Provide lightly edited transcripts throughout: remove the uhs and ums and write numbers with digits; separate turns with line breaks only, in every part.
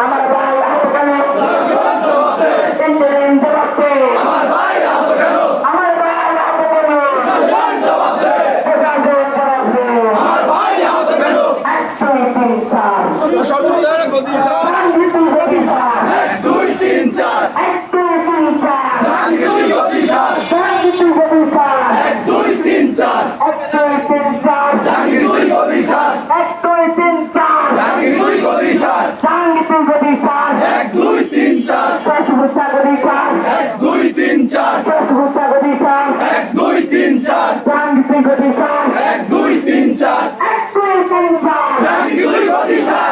আমার ভাই আহত কেন? ইন্টারিম জবাব দে। আমার ভাই আহত কেন? প্রশাসন জবাব দে। 1, 2, 3, 4 রাজনীতি অফিসার 1, 2, 3, 4 রাজনীতি অফিসার 1, 2, 3, 4 রাজনীতি অফিসার 1, 2, 3, 4 রাজনীতি অফিসার 1, 2, 3, 4 1, 2, 3, 4 1, 2, 3, 4 রাজনীতি অফিসার 1, 2, 3, 4 রাজনীতি অফিসার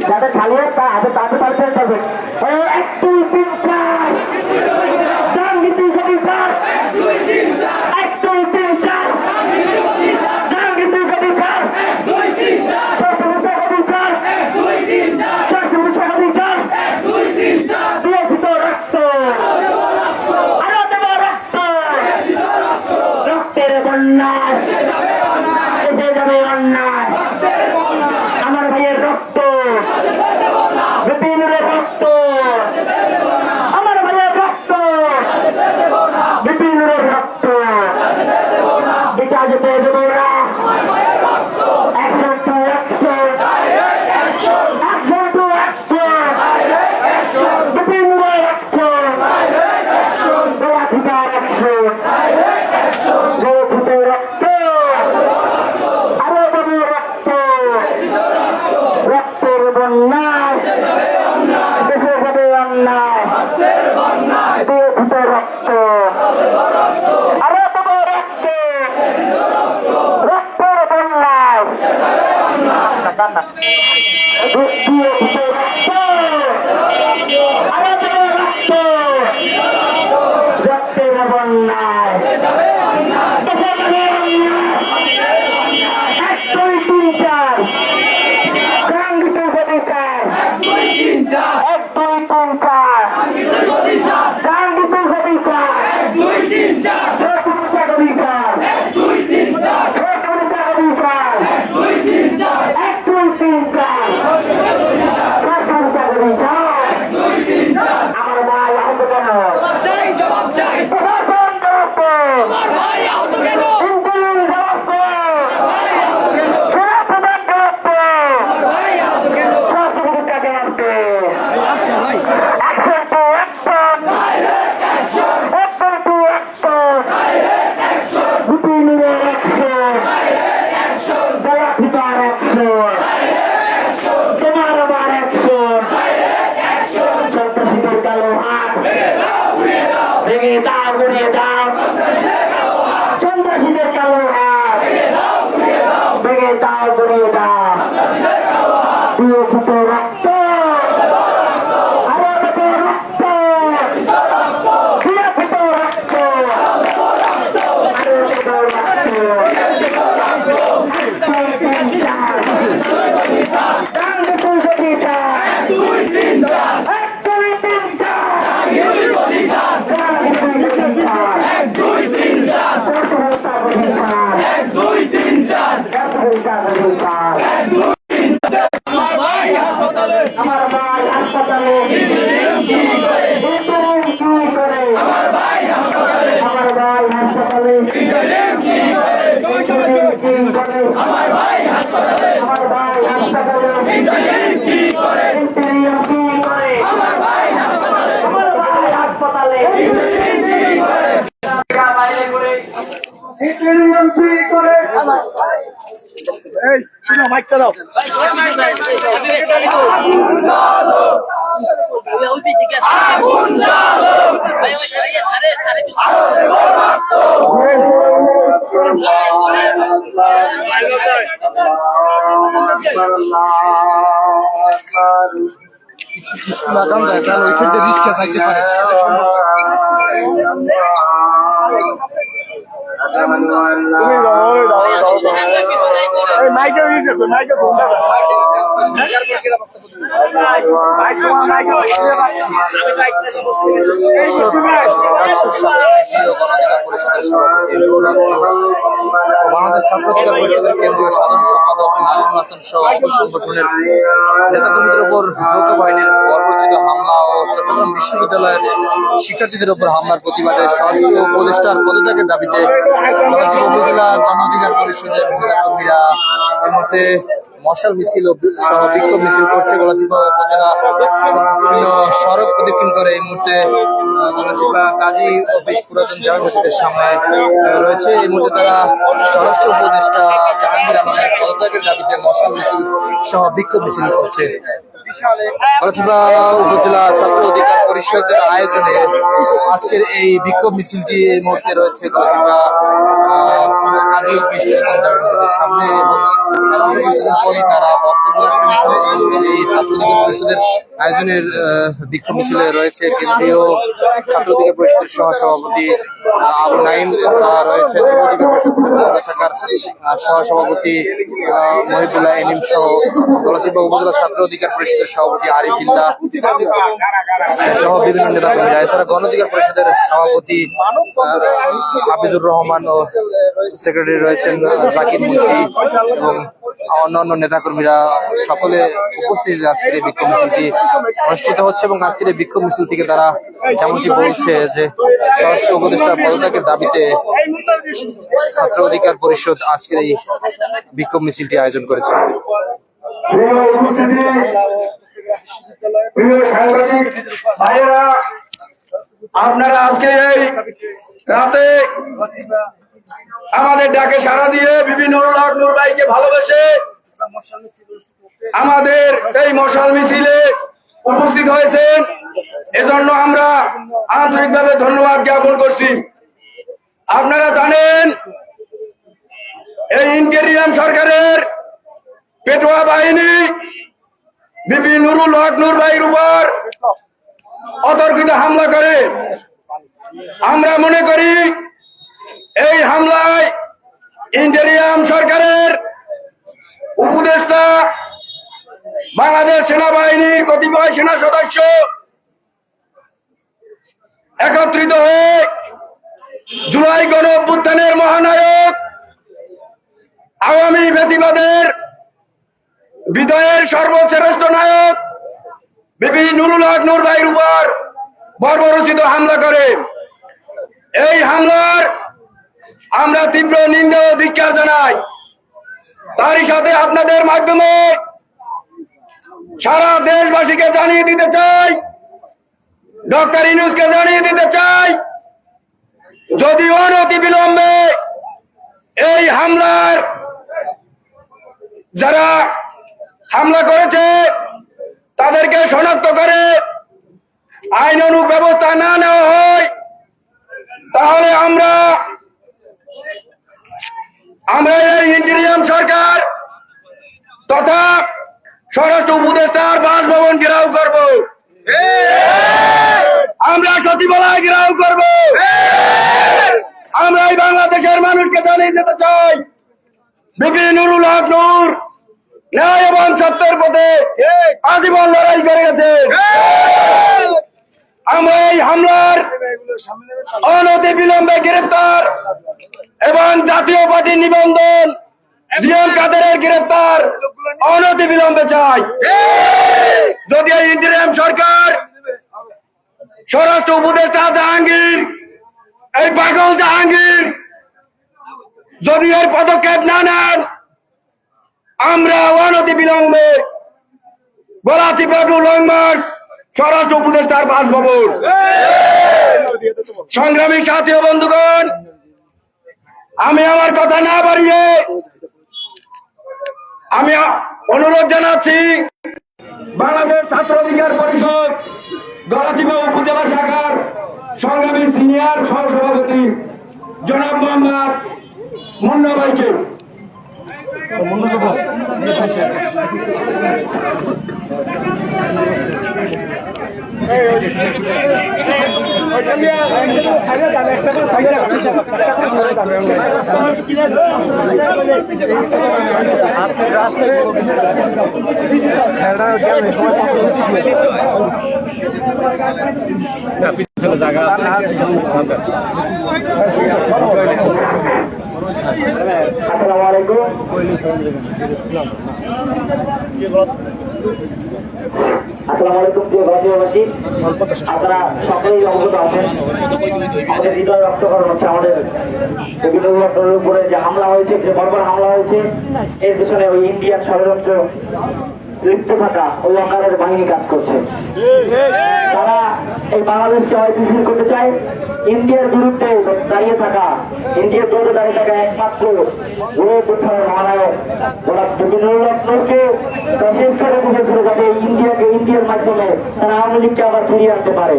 যাদের খালি তা হাতে তাতে পারতে হবে 1, 2, 3, 4 রাজনীতি অফিসার 1, 2, 3, 4 রাজনীতি অফিসার 1, 2, 3, 4 দিয়েছি তো রক্ত আরো দেব রক্ত রক্তের বন্যায় এসে যাবে অন্যায় আমার ভাইয়ের রক্ত বিপিনের রক্ত আমার ভাইয়ের রক্ত বিপিনের রক্ত এটা যেতে দেব না action to action action to action বিপিনের অ্যাকশন অধিকার অ্যাকশন রক্ত আরো দেব রক্ত রক্তের বন্যায় দেশে যাবে অন্যায় দিয়েছি তো রক্ত আরো দেব রক্ত রক্তের বন্যায় দিয়েছি তো রক্ত আরো দেব রক্ত রক্তের বন্যায় দেশে যাবে অন্যায় 1, 2, 3, 4 রাজনীতি অফিসার 1, 2, 3, 4 রাজনীতি অফিসার 1, 2, 3, 4 অফিসার 1, 2, 3, 4 অফিসার 1, 2, 3, 4 আমার ভাই আহত কেন? জবাব চাই প্রশাসন জবাব দে। আমার ভাই আহত কেন? ইন্টারিম জবাব দে। সেনা প্রধান জবাব দে। স্বাস্থ্যবিধিকা জবাব দে। Action to action action to action বিপিনের অ্যাকশন দলাধিকার অ্যাকশন তোমার আমার অ্যাকশন সন্ত্রাসীদের কালো হাত ভেঙে দাও গুড়িয়ে দাও সন্ত্রাসীদের কালো হাত ভেঙে দাও গুড়িয়ে দাও দিয়েছি তো রক্ত আরো দেব রক্ত দিয়েছি তো রক্ত আরো দেব রক্ত আমার ভাই হাসপাতালে আমার ভাই হাসপাতালে আমার ভাই হাসপাতালে আমার ভাই হাসপাতালে আমার ভাই হাসপাতালে আমার ভাই হাসপাতালে
এই মাইকটা দাও
আগুন জ্বালো
লাগাম যায় কারণ ওই সাইডে রিস্কে যাইতে পারে বাংলাদেশ ছাত্র অধিকার পরিষদের কেন্দ্রীয় সাধারণ সম্পাদক নাজমুল হাসান সহ সংগঠনের নেতাকর্মীদের উপর যৌথ বাহিনীর বর্বরচিত হামলা ও চট্টগ্রাম বিশ্ববিদ্যালয়ের শিক্ষার্থীদের উপর হামলার প্রতিবাদে স্বরাষ্ট্র উপদেষ্টার পদত্যাগের দাবিতে গলাচিপা উপজেলা গণ অধিকার পরিষদের নেতাকর্মীরা এর মধ্যে মশাল মিছিল সহ বিক্ষোভ মিছিল করছে। গলাচিপা উপজেলা বিভিন্ন সড়ক প্রদক্ষিণ করে এই মুহূর্তে গলাচিপা কাজী অফিস পুরাতন জামে মসজিদের সামনে রয়েছে। এই মুহূর্তে তারা স্বরাষ্ট্র উপদেষ্টা জাহাঙ্গীর আলমের পদত্যাগের দাবিতে মশাল মিছিল সহ বিক্ষোভ মিছিল করছে। গলাচিপা উপজেলা ছাত্র অধিকার পরিষদের আয়োজনে আজকের এই বিক্ষোভ মিছিলটি এই মুহূর্তে রয়েছে গলাচিপা কাজী অফিস পুরাতন জামে মসজিদের সামনে এবং তারা বক্তব্য এই ছাত্র অধিকার পরিষদের আয়োজনের বিক্ষোভ মিছিলে রয়েছে কেন্দ্রীয় ছাত্র অধিকার পরিষদের সহ সভাপতি আবু নাইম, রয়েছে যুব অধিকার পরিষদ শাখার সহ সভাপতি মহিবুল্লাহ এনিম সহ গলাচিপা উপজেলা ছাত্র অধিকার পরিষদের সভাপতি আরিফুল্লাহ সহ বিভিন্ন নেতাকর্মীরা। এছাড়া গণ অধিকার পরিষদের সভাপতি হাফিজুর রহমান ও সেক্রেটারি রয়েছেন জাকির মুন্সি এবং অন্যান্য নেতাকর্মীরা সকলে উপস্থিত আজকের এই বিক্ষোভ মিছিলটি অনুষ্ঠিত হচ্ছে এবং আজকের এই বিক্ষোভ মিছিল থেকে তারা যেমনটি বলছে যে স্বরাষ্ট্র উপদেষ্টার পদত্যাগের দাবিতে ছাত্র অধিকার পরিষদ আজকের এই বিক্ষোভ মিছিলটি আয়োজন করেছে।
আপনারা আজকে এই রাতে আমাদের ডাকে সাড়া দিয়ে বিভিন্ন লাখ নূর ভাইকে ভালোবেসে আমাদের এই মশাল মিছিলে উপস্থিত হয়েছেন, এজন্য আমরা আন্তরিকভাবে ধন্যবাদ জ্ঞাপন করছি। আপনারা জানেন এই ইন্টেরিয়াম সরকারের পেটোয়া বাহিনী বিপি নুরুল হক নূর ভাইয়ের উপর অতর্কিত হামলা করে। আমরা মনে করি এই হামলায় ইন্টেরিয়াম সরকারের উপদেষ্টা বাংলাদেশ সেনাবাহিনীর কতিপয় সেনা সদস্য একত্রিত হয়ে জুলাই গণ অভ্যুত্থানের মহানায়ক আওয়ামী ফ্যাসিবাদের বিজয়ের সর্বশ্রেষ্ঠ নায়ক বিপি নুরুল হক নূর ভাইয়ের উপর বর্বরচিত হামলা করে। এই হামলার আমরা তীব্র নিন্দা ও ধিক্কার জানাই। তারই সাথে আপনাদের মাধ্যমে সারা দেশবাসীকে জানিয়ে দিতে চাই, ডক্টর ইউনূসকে জানিয়ে দিতে চাই, যদি অনতি বিলম্বে এই হামলার যারা হামলা করেছে তাদেরকে শনাক্ত করে আইনানুগ ব্যবস্থা না নেওয়া হয়, তাহলে আমরা এই ইন্টেরিয়াম সরকার তথা স্বরাষ্ট্র উপদেষ্টার বাসভবন ঘেরাও করব, আমরা সচিবালয় ঘেরাও করব। আমরা এই বাংলাদেশের মানুষকে জানিয়ে দিতে চাই বিপি নুরুল হক নূর ন্যায় এবং সত্যের পথে আজীবন লড়াই করে গেছে। আমরা এই হামলার অনতি বিলম্বে গ্রেফতার এবং জাতীয় পার্টির নিবন্ধন জিএম কাদেরের গ্রেফতার অনতি বিলম্বে চাই। যদি এই ইন্টেরিয়াম সরকার স্বরাষ্ট্র উপদেষ্টা জাহাঙ্গীর, এই পাগল জাহাঙ্গীর যদি এর পদক্ষেপ না নেন, আমরা অনতি বিলম্বে গলাচিপা টু লং মার্চ স্বরাষ্ট্র উপদেষ্টার বাসভবন। সংগ্রামী সাথী ও বন্ধুগণ, আমি আমার কথা না বাড়িয়ে আমি অনুরোধ জানাচ্ছি
বাংলাদেশ ছাত্র অধিকার পরিষদ গলাচিপা উপজেলা শাখার সংগ্রামী সিনিয়র সহসভাপতি জনাব মোহাম্মদ মুন্না ভাইকে
আসসালামু আলাইকুম। আসসালামু আলাইকুম প্রিয় ভারতীয়বাসী, আপনারা সকলেই অবগত আছেন আমাদের হৃদয় রক্তকরণ হচ্ছে আমাদের বিভিন্ন লোকের উপরে যে হামলা হয়েছে, যে বর্বর হামলা হয়েছে, এর পিছনে ওই ইন্ডিয়ান ষড়যন্ত্র লিপ্ত থাকা ওই অকারের বাহিনী কাজ করছে। তারা এই বাংলাদেশকে অস্থিতিশীল করতে চায়। ইন্ডিয়ার বিরুদ্ধে দাঁড়িয়ে থাকা, ইন্ডিয়ার বিরুদ্ধে দাঁড়িয়ে থাকা একমাত্র মহানায়ক ওরা বিভিন্ন লোককে শেষ করে বুঝেছিল যাতে ইন্ডিয়ার মাধ্যমে তারা আওয়ামী লীগকে আবার ফিরিয়ে আনতে পারে,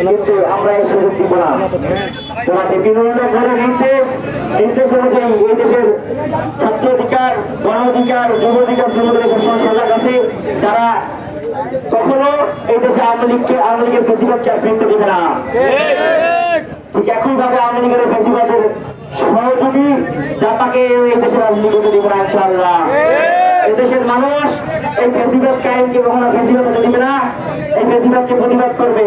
কিন্তু আমরা এই সুযোগ দিব না। তোমাকে বিভিন্ন ধরনের নির্দেশ অনুযায়ী এই দেশের ছাত্র অধিকার, গণ অধিকার, যুব অধিকার শ্রমিকদের সজাগ আছে। তারা কখনো এই দেশে আওয়ামী লীগের প্রতিবাদকে আর ফিরতে দেবে না। ঠিক একইভাবে আওয়ামী লীগের প্রতিবাদের সহযোগী জাপাকে এই দেশের রাজনীতি করতে দিব না ইনশাআল্লাহ। এদেশের মানুষ এই ফেসিবাদ কায়েমকে কখনো ফেসিবাদ হতে দিবে না, এই ফেসিবাদকে প্রতিবাদ করবে।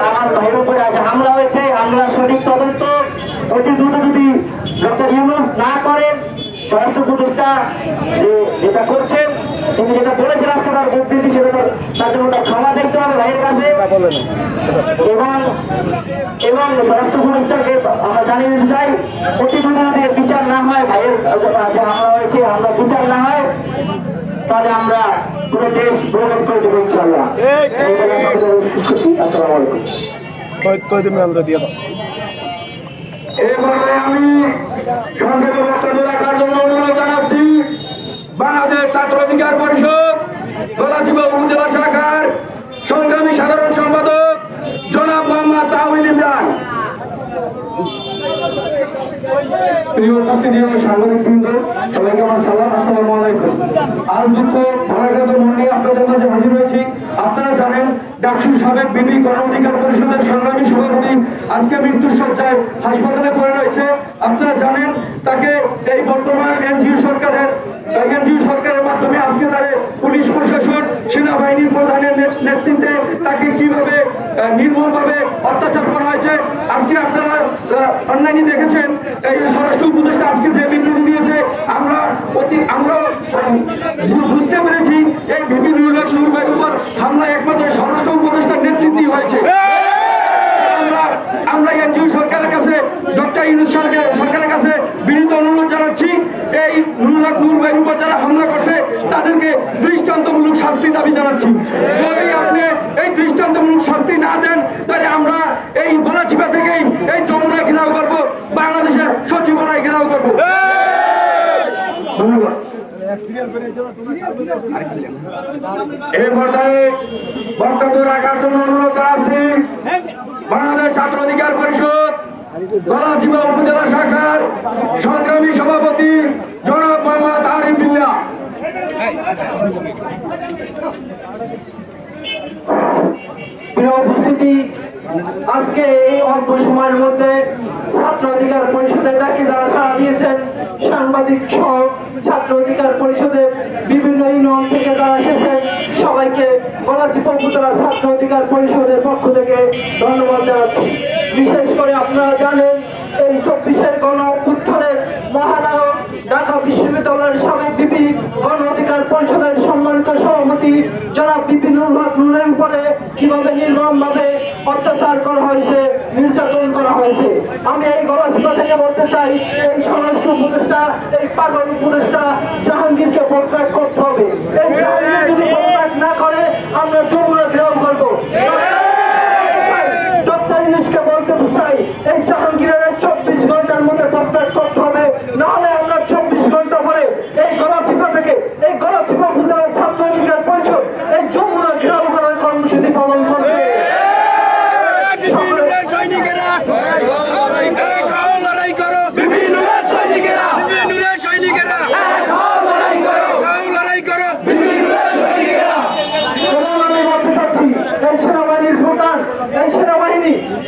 আমার ভাইয়ের উপরে আজ হামলা হয়েছে, হামলার সঠিক তদন্ত অতি দ্রুত যদি ডক্টর ইউনূস না করেন, স্বরাষ্ট্র উপদেষ্টা যেটা করছেন, তিনি যেটা বলেছেন আজকে তার বিবৃতি, সেটা তার জন্য ক্ষমা চাইতে হবে ভাইয়ের কাছে। এবং স্বরাষ্ট্র উপদেষ্টাকে আমরা জানিয়ে দিতে চাই, অতি দ্রুত যদি বিচার না হয়, ভাইয়ের যে হামলা হয়েছে আমরা বিচার না হয়, তাহলে আমরা পুরো দেশ ভ্রমণ করে দেবো ইনশাল্লাহ। আসসালামু আলাইকুম।
এবারে আমি সংক্ষেপে বক্তব্য রাখার জন্য অনুরোধ জানাচ্ছি বাংলাদেশ ছাত্র অধিকার পরিষদ গলাচিপা উপজেলা শাখার সংগ্রামী সাধারণ সম্পাদক জনাব মোহাম্মদ তাহমিদ ইমরান। প্রিয় উপস্থিতি ও সাংবাদিক বৃন্দ, সবাইকে আমার সালাম, আসসালামু আলাইকুম। আজ দুঃখ ভারাক্রান্ত মন নিয়ে আপনাদের মাঝে হাজির হয়েছি। আপনারা জানেন ডাকসুর সাবেক বিপি গণ অধিকার পরিষদের সংগ্রামী সভাপতি আজকে মৃত্যুর শয্যায় হাসপাতালে পড়ে রয়েছে। আপনারা জানেন তাকে এই বর্তমান এনজিও সরকারের মাধ্যমে আজকে তাদের পুলিশ প্রশাসন, সেনাবাহিনীর প্রধানের নেতৃত্বে তাকে কিভাবে নির্মমভাবে অত্যাচার করা হয়েছে। আজকে আপনারা অনলাইনে দেখেছেন এই স্বরাষ্ট্র উপদেষ্টা আজকে যে বিবৃতি দিয়েছে, আমরা বুঝতে পেরেছি এই ভিপি নূর ভাইয়ের উপর হামলা একমাত্র স্বরাষ্ট্র উপদেষ্টার নেতৃত্বে হয়েছে। আমরা এনজিও সরকারের কাছে, ডক্টর ইউনূস সরকারের কাছে বিনীত অনুরোধ জানাচ্ছি, এই নূর ভাইয়ের উপর যারা হামলা করছে তাদেরকে দৃষ্টান্তমূলক শাস্তি দাবি জানাচ্ছি। যদি আপনি এই দৃষ্টান্তমূলক শাস্তি না দেন, তাহলে আমরা এই গলাচিপা থেকেই এই যমুনা ঘেরাও করবো, বাংলাদেশের সচিবালয় ঘেরাও করবো। ধন্যবাদ। এই পর্যায়ে বক্তব্য রাখার জন্য অনুরোধ জানাচ্ছি বাংলাদেশ ছাত্র অধিকার পরিষদ গলাচিপা উপজেলা শাখার সংগ্রামী সভাপতি জনাব মোহাম্মদ আরিফ বিল্লাহ।
প্রিয় উপস্থিতি, আজকে এই অল্প সময়ের মধ্যে ছাত্র অধিকার পরিষদের ডাকে যারা সাড়া দিয়েছেন, সাংবাদিক সহ ছাত্র অধিকার পরিষদের বিভিন্ন ইউনিয়ন থেকে যারা এসেছেন, সবাইকে গলাচিপা উপজেলা ছাত্র অধিকার পরিষদের পক্ষ থেকে ধন্যবাদ জানাচ্ছি। বিশেষ করে আপনারা জানেন এই 24-এর গণ অভ্যুত্থানের মহানায়ক ঢাকা বিশ্ববিদ্যালয়ের সাবেক বিপি গণ অধিকার পরিষদের সম্মানিত সভাপতি জনাব বিপিন নূরের উপরে কিভাবে নির্মমভাবে অত্যাচার করা হয়েছে, নির্যাতন করা হয়েছে। আমি এই গলাচিপা থেকে বলতে চাই, এই স্বরাষ্ট্র উপদেষ্টা, এই পাগল উপদেষ্টা জাহাঙ্গীরকে পদত্যাগ করতে হবে। এই জাহাঙ্গীর যদি পদত্যাগ না করে, আমরা যমুনা ঘেরাও করবো। ডক্টর ইউনূসকে বলতে চাই, এই জাহাঙ্গীরের 24 ঘন্টার মধ্যে পদত্যাগ করতে হবে, নাহলে আমরা 24 ঘন্টা পরে এই গলাচিপা থেকে, এই গলাচিপা উপজেলার ছাত্র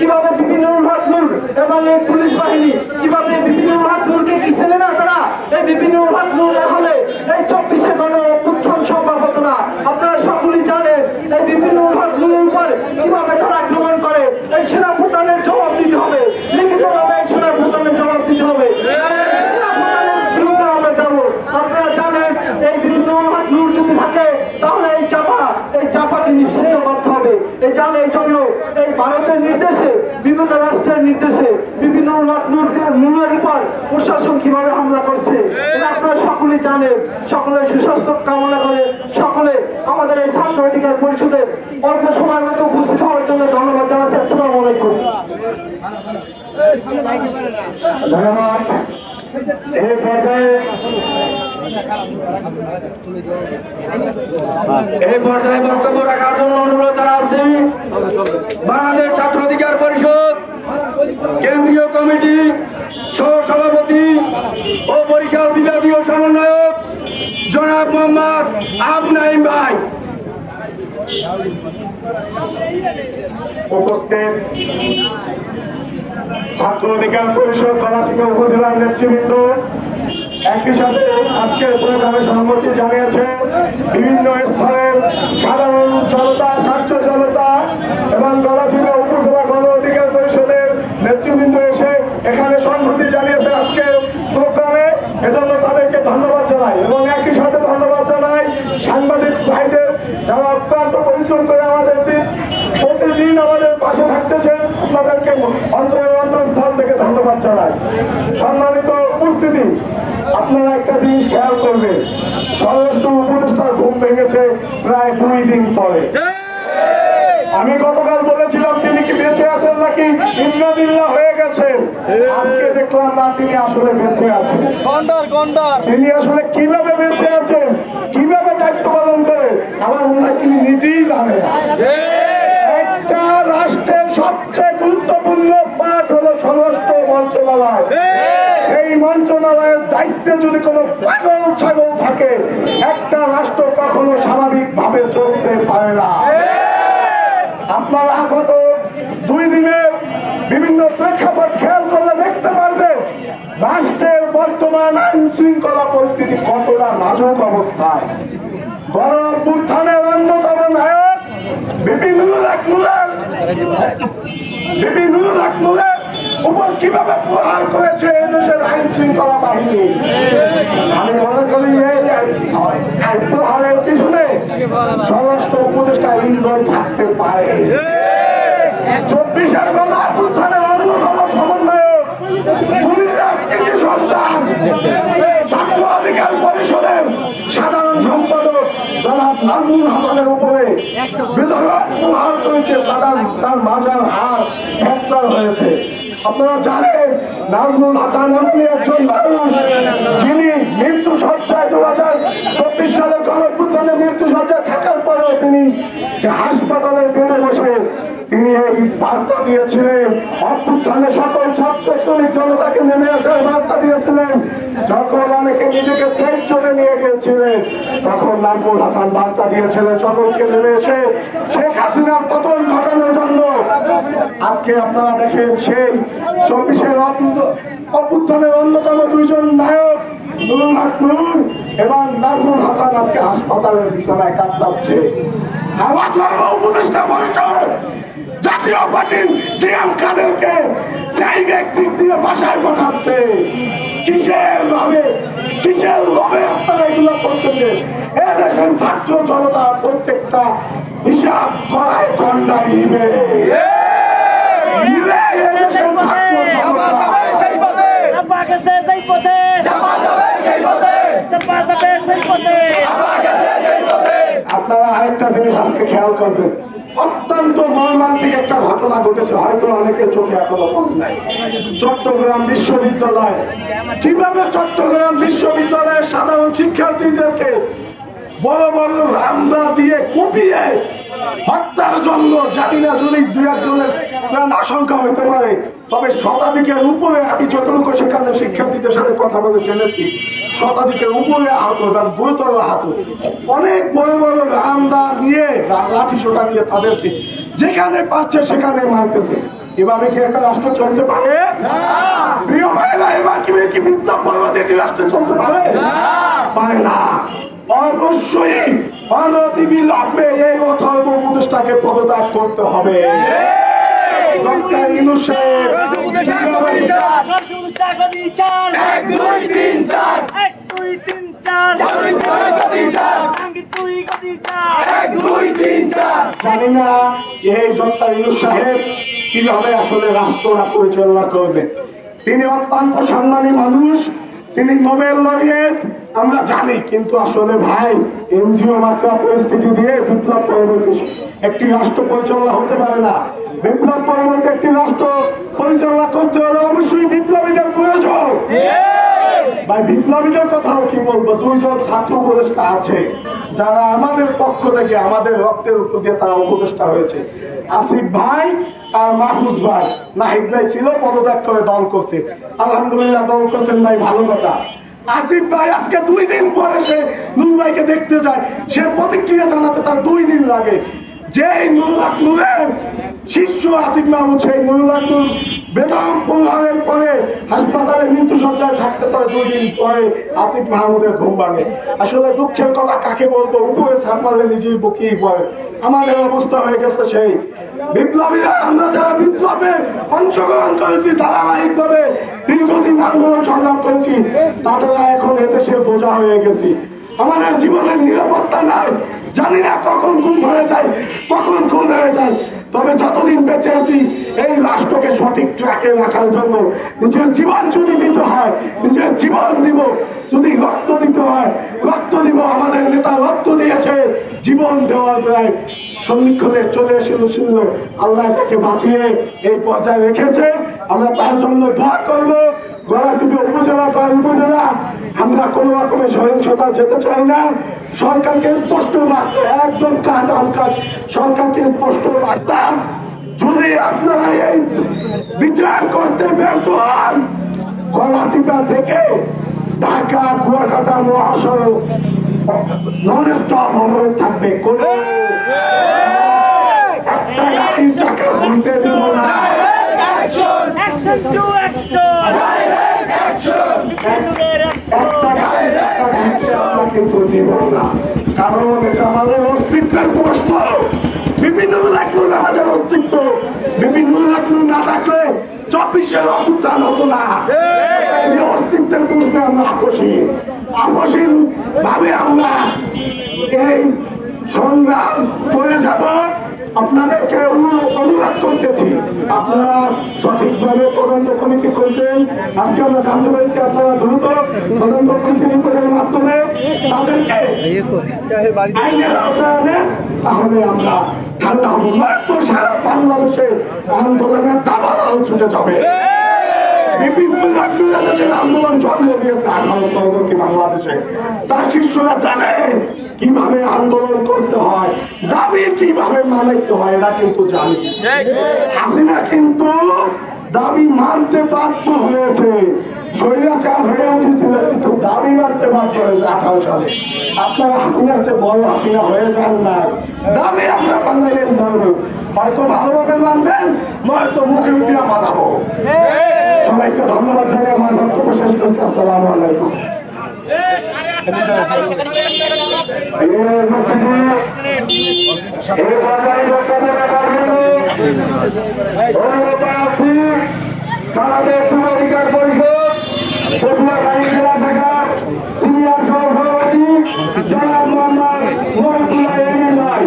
কিভাবে বিপিনুল হক নূর এবং এই পুলিশ বাহিনী কিভাবে বিপিনুল হক নূরকে কি ছেলে না তারা এই বিপিনুল হক নূর না হলে এই 24-এ গণ অভ্যুত্থান সম্ভব হতো না। আপনারা সকলেই জানেন এই বিপিনুল হক নূরের উপর কিভাবে তারা আক্রমণ করে। এই সেনা প্রধানের জবাব দিতে হবে, লিখিতভাবে এই সেনা প্রধানের জবাব দিতে হবে। সেনা প্রধানের বিরুদ্ধে আমরা যাবো। আপনারা জানেন এই বিপিনুল হক নূর যদি থাকে তাহলে এই চাপাকে নিশ্চয়ই করতে হবে। এই জন্য এই ভারতের নির্দেশে বিভিন্ন রাষ্ট্রের নির্দেশে বিপিনুল হক নূরের উপর প্রশাসন কিভাবে হামলা করছে এটা আপনারা সকলেই জানেন। সকলে সুস্বাস্থ্য কামনা করে সকলে আমাদের এই ছাত্র অধিকার পরিষদের অল্প সময়ের মতো উপস্থিত হওয়ার জন্য ধন্যবাদ জানাচ্ছি। আসসালামু আলাইকুম। ধন্যবাদ। এই পর্যায়ে বক্তব্য রাখার জন্য অনুরোধ জানাচ্ছি বাংলাদেশ ছাত্র অধিকার পরিষদ কেন্দ্রীয় কমিটি সহ-সভাপতি ও বরিশাল বিভাগীয় সমন্বয়ক জনাব মোহাম্মদ আবু নাঈম ভাই।
উপস্থিত ছাত্র অধিকার পরিষদ গলাচিপা উপজেলার নেতৃবৃন্দ, একই সাথে আজকের প্রোগ্রামে সম্মতি জানিয়েছে বিভিন্ন স্তরের সাধারণ জনতা, ছাত্র জনতা এবং গলাচিপা উপজেলা গণ অধিকার পরিষদের নেতৃবৃন্দ এসে এখানে সম্মতি জানিয়েছে আজকের প্রোগ্রামে। এজন্য তাদেরকে ধন্যবাদ জানাই এবং একই সাথে ধন্যবাদ জানাই সাংবাদিক ভাইদের যারা অত্যন্ত পরিশ্রম করে আমাদের প্রতিদিন আমাদের পাশে থাকতেছেন। আপনাদেরকে অন্তঃস্থল থেকে ধন্যবাদ জানাই। সম্মানিত উপস্থিতি, আপনারা একটা জিনিস খেয়াল করবেন, স্বরাষ্ট্র উপদেষ্টার ঘুম ভেঙেছে প্রায় 2 দিন পরে। আমি গতকাল বলেছিলাম তিনি কি বেঁচে আছেন নাকি ইন্নালিল্লাহ হয়ে গেছেন। আজকে দেখলাম না, তিনি আসলে বেঁচে আছেন। তিনি আসলে কিভাবে বেঁচে আছেন, কিভাবে দায়িত্ব পালন করে, আমার মনে হয় তিনি নিজেই জানেন। একটা রাষ্ট্রের সবচেয়ে গুরুত্বপূর্ণ পাঠ হলো স্বরাষ্ট্র মন্ত্রণালয়। সেই মন্ত্রণালয়ের দায়িত্বে যদি কোনো পাগল ছাগল থাকে, একটা রাষ্ট্র কখনো স্বাভাবিক ভাবে চলতে পারে না। আপনারা গত 2 দিনে বিভিন্ন প্রেক্ষাপট খেয়াল করলে দেখতে পারবেন রাষ্ট্রের বর্তমান আইন শৃঙ্খলা পরিস্থিতি কতটা নাজুক অবস্থায়। গণ অভ্যুত্থানের অন্যতম নায়ক বিপিনুল হক নূরের উপর কিভাবে প্রহার করেছে এদেশের আইন শৃঙ্খলা বাহিনী। আমি মনে করি এই প্রহারের পিছনে স্বরাষ্ট্র উপদেষ্টা ইন্ধন থাকতে পারে। 24-এর গণ অভ্যুত্থানের অন্যতম সমন্বয়ক সন্তান ছাত্র অধিকার পরিষদের সাধারণ সম্পাদক জনাব নাজমুল হাসানের উপরে বিধরক প্রহার করেছে। তার মাজার হাড় ফ্র্যাকচার হয়েছে। আপনারা জানেন নাজমুল হাসান আপনি একজন মানুষ যিনি মৃত্যু সজ্জায় 2024 সালের গণঅভ্যুত্থানে মৃত্যু সজ্জায় থাকার পরেও তিনি হাসপাতালের বেডে বসে তিনি এই বার্তা দিয়েছিলেন, অভ্যুত্থানে সকল ছাত্র শ্রমিক জনতাকে নেমে আসার বার্তা দিয়েছিলেন। যখন অনেকে নিজেকে সেফ জোনে নিয়ে গিয়েছিলেন তখন নাজমুল হাসান বার্তা দিয়েছিলেন সকলকে নেমে এসে শেখ হাসিনার পতন ঘটানোর জন্য। আজকে আপনারা দেখেন সেই 24-এর অভ্যুত্থানের অন্যতম 2 জন নায়ক নুরুল হক নূর এবং নাজমুল হাসান আজকে হাসপাতালের বিছানায় কাতরাচ্ছে। আমার ধর্ম উপদেষ্টা পরিষদ জাতীয় পার্টির জিএম কাদেরকে সেই ব্যক্তি দিয়ে বাসায় পাঠাচ্ছে। কিসের লোভে আপনারা এগুলো করতেছেন? এদেশের ছাত্র জনতা প্রত্যেকটা হিসাব করায় গন্ডায় নিবে। এদেশের ছাত্র জনতা আপনারা আরেকটা জিনিস আজকে খেয়াল করবেন, অত্যন্ত মর্মান্তিক একটা ঘটনা ঘটেছে, হয়তো অনেকের চোখে এখনো পড়ে নাই। চট্টগ্রাম বিশ্ববিদ্যালয়, কিভাবে চট্টগ্রাম বিশ্ববিদ্যালয়ের সাধারণ শিক্ষার্থীদেরকে বড় বড় রামদা দিয়ে কুপিয়ে হত্যার জন্য, জানি না যদি 2-1 জনের প্রাণ আশঙ্কা হতে পারে, তবে শতাধিকের উপরে, আমি যতটুকু সেখানে শিক্ষার্থীদের সাথে কথা বলে জেনেছি, শতাধিকের উপরে আহত এবং গুরুতর আহত। অনেক বড় বড় রামদা নিয়ে, লাঠি সোটা নিয়ে তাদেরকে যেখানে পাচ্ছে সেখানে মারতেছে। এভাবে কি একটা রাষ্ট্র চলতে পারে? প্রিয় ভাইরা, এবার কি বিপ্লব পরবর্তী একটি রাষ্ট্র চলতে পারে? পারে না। অবশ্যই অনতিবিলম্বে এই অথর্ব উপদেষ্টাকে পদত্যাগ করতে হবে। ডক্টর ইউনূস সাহেব, জানি না এই ডক্টর ইউনূস সাহেব কিভাবে আসলে রাষ্ট্রটা পরিচালনা করবে। তিনি অত্যন্ত সম্মানী মানুষ, তিনি নোবেল লরিয়েট আমরা জানি, কিন্তু আসলে ভাই এনজিও মাত্রা পরিস্থিতি দিয়ে বিপ্লব পরবর্তী একটি রাষ্ট্র পরিচালনা হতে পারে না। বিপ্লব পরবর্তী একটি রাষ্ট্র পরিচালনা করতে হলে অবশ্যই বিপ্লবীদের প্রয়োজন। ভাই বিপ্লবীদের কথাও কি বলবো, দুইজন ছাত্র উপদেষ্টা আছে যারা আমাদের পক্ষ থেকে আমাদের রক্তের উপর দিয়ে তারা উপদেষ্টা হয়েছে, আসিফ ভাই আর মাহফুজ ভাই। নাহিদ ভাই ছিল, পদত্যাগ করে দল করছে, আলহামদুলিল্লাহ দল করছেন ভাই, ভালো কথা। আসিফ ভাই আজকে 2 দিন পরে সে নূর ভাইকে দেখতে যায়, সে প্রতিক্রিয়া জানাতে তার 2 দিন লাগে। যেই নুরের শিষ্য আসিফ মাহমুদ, সেই নুর বেদম প্রভাবের পরে হাসপাতালে মৃত্যু সজ্জায় থাকতে পারে, 2 দিন পরে আসিফ মাহমুদের ঘুম ভাঙে। আসলে দুঃখের কথা কাকে বলবো, উপরে ছাপ মারলে নিজেই বকিয়ে পড়ে। আমাদের অবস্থা হয়ে গেছে সেই। বিপ্লবীরা, আমরা যারা বিপ্লবে অংশগ্রহণ করেছি, ধারাবাহিকভাবে দীর্ঘদিন আন্দোলন সংগ্রাম করেছি, তাদেরা এখন এদেশে বোঝা হয়ে গেছি। আমাদের জীবনের নিরাপত্তা নাই, জানি না কখন গুম হয়ে যায়, কখন খুন হয়ে যায়। তবে যতদিন বেঁচে আছি এই রাষ্ট্রকে সঠিক ট্র্যাকে রাখার জন্য নিজের জীবন যদি দিতে হয়, নিজের জীবন দিব। যদি রক্ত দিতে হয়, রক্ত দিব। আমাদের নেতা রক্ত দিয়েছে, জীবন দেওয়ার প্রায় সন্নিক্ষণে চলে এসেছিল। আল্লাহ তাকে বাঁচিয়ে এই পর্যায়ে রেখেছে। আমরা তার জন্য দোয়া করবো। গলাচিপা উপজেলা বা উপজেলা আমরা কোন রকমের সহিংসতা যেতে চাই না। সরকারকে স্পষ্ট বার্তা, একদম কাট সরকারকে স্পষ্ট বার্তা, যদি আপনারা এই বিচার করতে ব্যর্থ হন, গলাচিপা থেকে ঢাকা কুয়াকাটা মহাসড়ক নন স্টপ অবরোধ থাকবে। কোন একটা গাড়ির চাকা ঘুরতে দেব না। কিন্তু দিব না, কারণ এটা আমাদের অস্তিত্বের প্রশ্ন। বিভিন্ন লাগলো না আমাদের অস্তিত্ব, বিভিন্ন লাগলো না থাকলে 24-এর অভ্যুত্থান হতো না। অস্তিত্বের প্রশ্নে আমরা আপসীন ভাবে আমরা এই সংগ্রাম করে যাব। আপনাদেরকে অনুরোধ করতেছি, আপনারা সঠিকভাবে তদন্ত কমিটি করছেন। আজকে আমরা জানতে পেরেছি আপনারা দ্রুত তদন্ত কমিটি রিপোর্টের মাধ্যমে তাদেরকে আইনের আওতায় আনেন, তাহলে আমরা ঠান্ডা হবো। নয়তো সারা বাংলাদেশে আন্দোলনের দাবানল ছুটে যাবে। বিভিন্ন দেশের আন্দোলন জন্ম দিয়েছে 18 পরবর্তী বাংলাদেশে। তার শিষ্যরা জানে কিভাবে আন্দোলন করতে হয়, দাবি কিভাবে মানাইতে হয়, এরা কিন্তু জানে। হাসিনা কিন্তু দাবি মানতে বাধ্য হয়েছে, স্বৈরাচার হয়ে উঠেছিল, কিন্তু দাবি মানতে বাধ্য হয়েছে 18 সালে। আপনারা হাসিনার চেয়ে বড় হাসিনা হয়ে যান না। দাবি আমরা বাংলাদেশ জানবো, হয়তো ভালোভাবে মানবেন, নয়তো মুখে উঠিয়ে মানাবো। সবাইকে ধন্যবাদ জানিয়ে আমার বক্তব্য শেষ করছি। আসসালামু আলাইকুম। বাংলাদেশ অধিকার পরিষদ পটুয়াখালী জেলা শাখার সিনিয়র সভাপতি জনাব মোহাম্মদ মহিবুল্লাহ এমিন ভাই।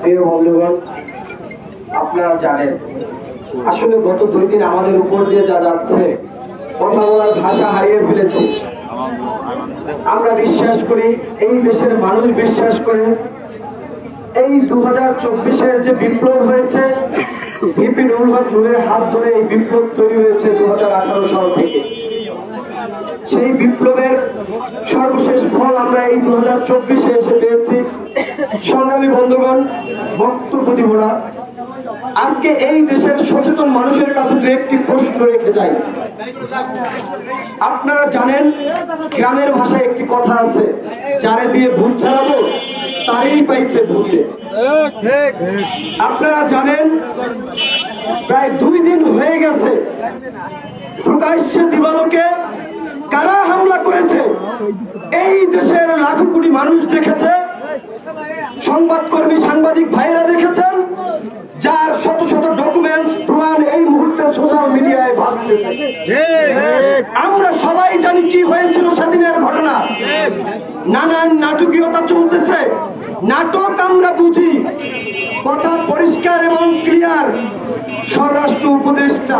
প্রিয় বন্ধুগণ, আপনারা জানেন আসলে গত 2 দিন আমাদের উপর দিয়ে যা যাচ্ছে, কথা বলার ভাষা হারিয়ে ফেলেছি। আমরা বিশ্বাস করি, এই দেশের মানুষ বিশ্বাস করে, এই 2024-এর যে বিপ্লব হয়েছে, ভিপি নুরুল হক নূরের হাত ধরে এই বিপ্লব তৈরি হয়েছে 2018 সাল থেকে। সেই বিপ্লবের সর্বশেষ ফল আমরা এই 2024-এ এসে পেয়েছি। সংগ্রামী বন্ধুগণ, বক্তব্য দিব না,
আজকে এই দেশের সচেতন মানুষের কাছে দু একটি প্রশ্ন রেখে যাই। আপনারা জানেন গ্রামের ভাষায় একটি কথা আছে, যারে দিয়ে ভূত ছাড়াবো তারই পাইছে ভূতে। আপনারা জানেন প্রায় 2 দিন হয়ে গেছে প্রকাশ্যে দিবালোকে কারা হামলা করেছে এই দেশের লাখো কোটি মানুষ দেখেছে, সংবাদকর্মী সাংবাদিক ভাইরা দেখেছেন, যার শত শত ডকুমেন্টস প্রমাণ এই মুহূর্তে সোশ্যাল মিডিয়ায় ভাসতেছে। আমরা সবাই জানি কি হয়েছিল সেদিনের ঘটনা। নানান নাটকীয়তা চলতেছে, নাটক আমরা বুঝি, কথা পরিষ্কার এবং ক্লিয়ার। স্বরাষ্ট্র উপদেষ্টা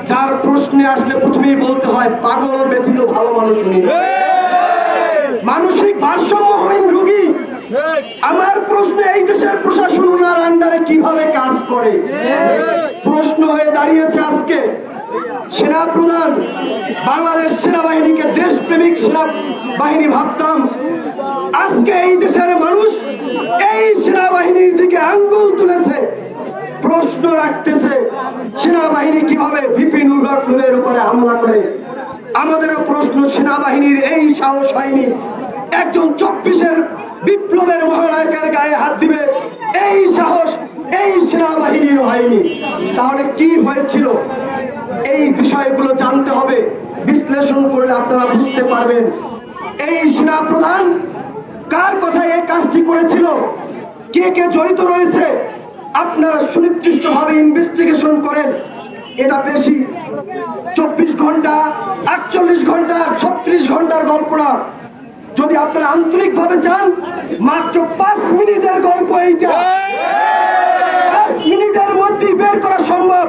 যার প্রশ্নে আসলে প্রথমেই বলতে হয় পাগল ব্যতীত ভালো মানুষ নেই, মানসিক ভারসাম্যহীন রোগী। আমার প্রশ্ন, এই দেশের প্রশাসন ওনার আন্ডারে কিভাবে কাজ করে? প্রশ্ন হয়ে দাঁড়িয়েছে আজকে সেনা প্রধান। বাংলাদেশ সেনাবাহিনীকে দেশপ্রেমিক সেনাবাহিনী ভাবতাম, আজকে এই দেশের মানুষ এই সেনাবাহিনীর দিকে আঙ্গুল তুলেছে, প্রশ্ন রাখতেছে সেনাবাহিনী কিভাবে ভিপি নুরুল হক নূরের উপরে হামলা করে। আমাদেরও প্রশ্ন, সেনাবাহিনীর এই সাহস হয়নি একজন 24-এর বিপ্লবের মহানায়কের গায়ে হাত দিবে, এই সাহস এই সেনাবাহিনীর হয়নি। তাহলে কি হয়েছিল? এই বিষয়গুলো জানতে হবে, বিশ্লেষণ করলে আপনারা বুঝতে পারবেন এই সেনা প্রধান কার কথায় এই কাজটি করেছিল, কে কে জড়িত রয়েছে। আপনারা সুনির্দিষ্টভাবে ইনভেস্টিগেশন করেন। এটা বেশি 24 ঘন্টা, 48 ঘন্টা, 36 ঘন্টার গল্প না। যদি আপনারা আন্তরিক ভাবে চান, মাত্র 5 মিনিটের গল্প এইটা। 5 মিনিটের মধ্যেই বের করা সম্ভব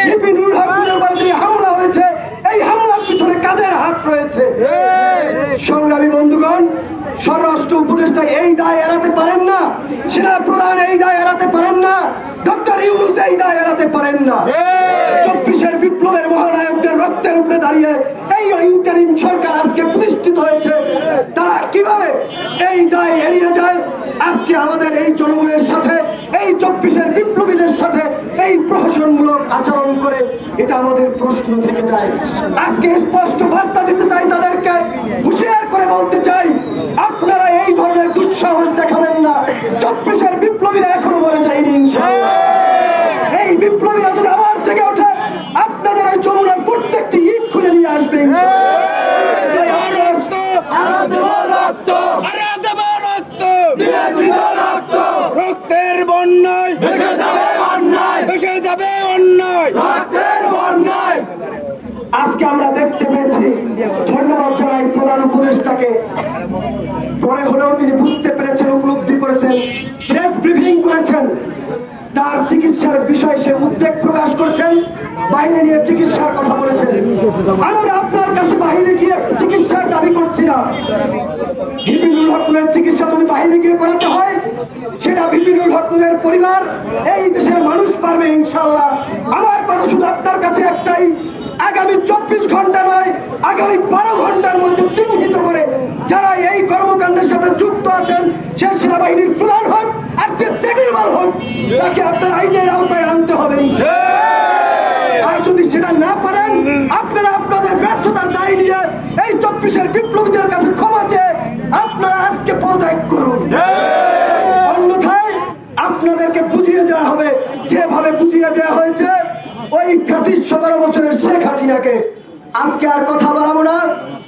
ভিপি নুরুল হক নূরের বাড়িতে হামলা হয়েছে, এই হামলার পিছনে কাদের হাত রয়েছে। সংগ্রামী বন্ধুগণ, স্বরাষ্ট্র উপদেষ্টা এই দায় এড়াতে পারেন না, সেনা প্রধান এই দায় এড়াতে পারেন না, ডক্টর ইউনূস এই দায় এড়াতে পারেন না। 24-এর বিপ্লবের মহানায়কদের রক্তের উপরে দাঁড়িয়ে এই ইন্টারিম সরকার আজকে প্রতিষ্ঠিত হয়েছে, তারা কিভাবে এই দায় এড়িয়ে যায়? আজকে আমাদের এই জনগণের সাথে, এই 24-এর বিপ্লবীদের সাথে এই প্রহসনমূলক আচরণ করে, এটা আমাদের প্রশ্ন থেকে যায়। আজকে স্পষ্ট বার্তা দিতে চাই, তাদেরকে হুঁশিয়ার করে বলতে চাই, আপনারা এই ধরনের দুঃসাহস দেখাবেন না। 24-এর বিপ্লবীরা এখনো মরে যায়নি ইনশাআল্লাহ। এই বিপ্লবীরা যদি আবার জেগে ওঠে, আপনাদের ওই যমুনার প্রত্যেকটি ইট খুলে নিয়ে আসবে রক্তের বন্যায় ভেসে যাবে অন্যায়, ভেসে যাবে অন্যায়, রক্তের বন্যায়। আজকে আমরা দেখতে পেয়েছি, ধন্যবাদ জানাই প্রধান উপদেষ্টাকে, পরে হলেও তিনি বুঝতে পেরেছেন, উপলব্ধি করেছেন, প্রেস ব্রিফিং করেছেন, তার চিকিৎসার বিষয়ে সে উদ্বেগ প্রকাশ করেছেন, বাইরে নিয়ে চিকিৎসার কথা বলেছেন। আমরা আপনার কাছে বাইরে গিয়ে চিকিৎসার দাবি করছি না। ভিপি নুরুল হক নূরের চিকিৎসা যদি বাইরে গিয়ে করাতে হয়, সেটা ভিপি নুরুল হক নূরের পরিবার, এই দেশের মানুষ পারবে ইনশাআল্লাহ। আমার কথা শুধু আপনার কাছে একটাই, আগামী 24 ঘন্টা নয়, আগামী 12 ঘন্টার মধ্যে চিহ্নিত করে যারা এই কর্মকাণ্ডের সাথে যুক্ত আছেন, সে সেনাবাহিনীর প্রধান হোক আর যে তেগিরবাল হোক, তাকে আপনার আইনের আওতায় আনতে হবে। আর যদি সেটা না পারেন, আপনারা আপনাদের ব্যর্থতার দায় নিয়ে এই 24-এর বিপ্লবীদের কাছে ক্ষমা চেয়ে আপনারা আজকে পদত্যাগ করুন। অন্যথায় আপনাদেরকে বুঝিয়ে দেওয়া হবে যেভাবে বুঝিয়ে দেওয়া হয়েছে ওই 17 বছরের শেখ হাসিনাকে। আজকে আর কথা বাড়াবো না।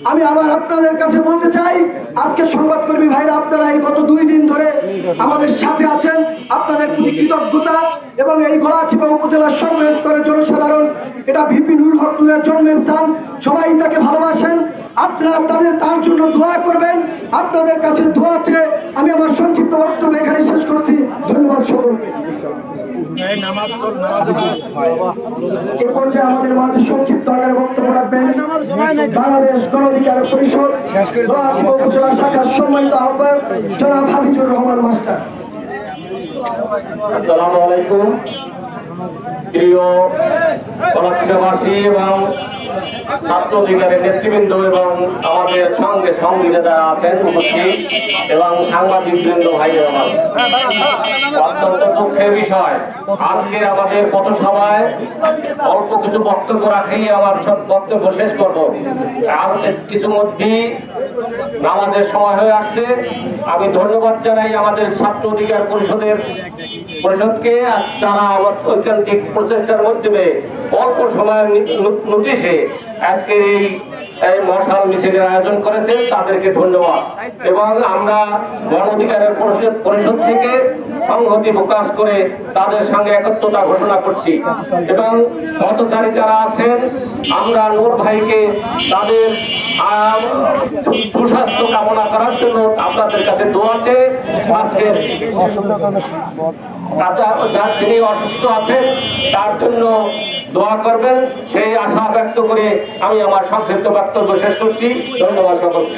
আমি আবার আপনাদের কাছে বলতে চাই, আজকে সংবাদকর্মী ভাইরা আপনারা এই গত 2 দিন ধরে আমাদের সাথে আছেন, আপনাদের প্রতি কৃতজ্ঞতা। এবং এই গলাচিপা উপজেলার সর্বস্তরের জনসাধারণ, এটা ভিপি নুরুল হক নূরের জন্মস্থান, সবাই তাকে ভালোবাসেন। আপনারা তার জন্য দোয়া করবেন। আপনাদের কাছে দোয়া চেয়ে আমি আমার সংক্ষিপ্ত বক্তব্য এখানে শেষ করেছি। ধন্যবাদ সকলকে। এ পর্যায়ে আমাদের মাঝে সংক্ষিপ্ত আকারে বক্তব্য রাখবেন বাংলাদেশ গণ অধিকার পরিষদ গলাচিপা উপজেলা শাখার সম্মানিত আহ্বায়ক জনাব হাফিজুর রহমান মাস্টার।
আসসালামু আলাইকুম প্রিয় গলাচিপাবাসী এবং ছাত্র অধিকারের নেতৃবৃন্দ এবং আমাদের সঙ্গে সঙ্গীরা যারা আছেন উপস্থিত এবং সাংবাদিক বৃন্দ ভাই আমার, অত্যন্ত দুঃখের বিষয় আজকে আমাদের পথসভায় অল্প কিছু বক্তব্য রাখেই আমার সব বক্তব্য শেষ করব। আর কিছু মধ্যেই আমাদের সময় হয়ে আসছে। আমি ধন্যবাদ জানাই আমাদের ছাত্র অধিকার পরিষদকে, তারা আমার ঐকান্তিক প্রচেষ্টার মাধ্যমে অল্প সময়ের নোটিশে আজকের এই মশাল মিছিলের আয়োজন করেছে, তাদেরকে ধন্যবাদ। এবং আমরা গণ অধিকারের পরিষদ থেকে সংহতি প্রকাশ করে তাদের সঙ্গে একত্রতা ঘোষণা করছি। এবং পথচারী যারা আছেন, আমরা নূর ভাইকে তাদের সুস্বাস্থ্য কামনা করার জন্য আপনাদের কাছে দোয়া আছে। আজকের যিনি অসুস্থ আছেন তার জন্য দোয়া করবেন, সেই আশা ব্যক্ত করে আমি আমার সংক্ষিপ্ত বক্তব্য শেষ করছি। ধন্যবাদ সকলকে।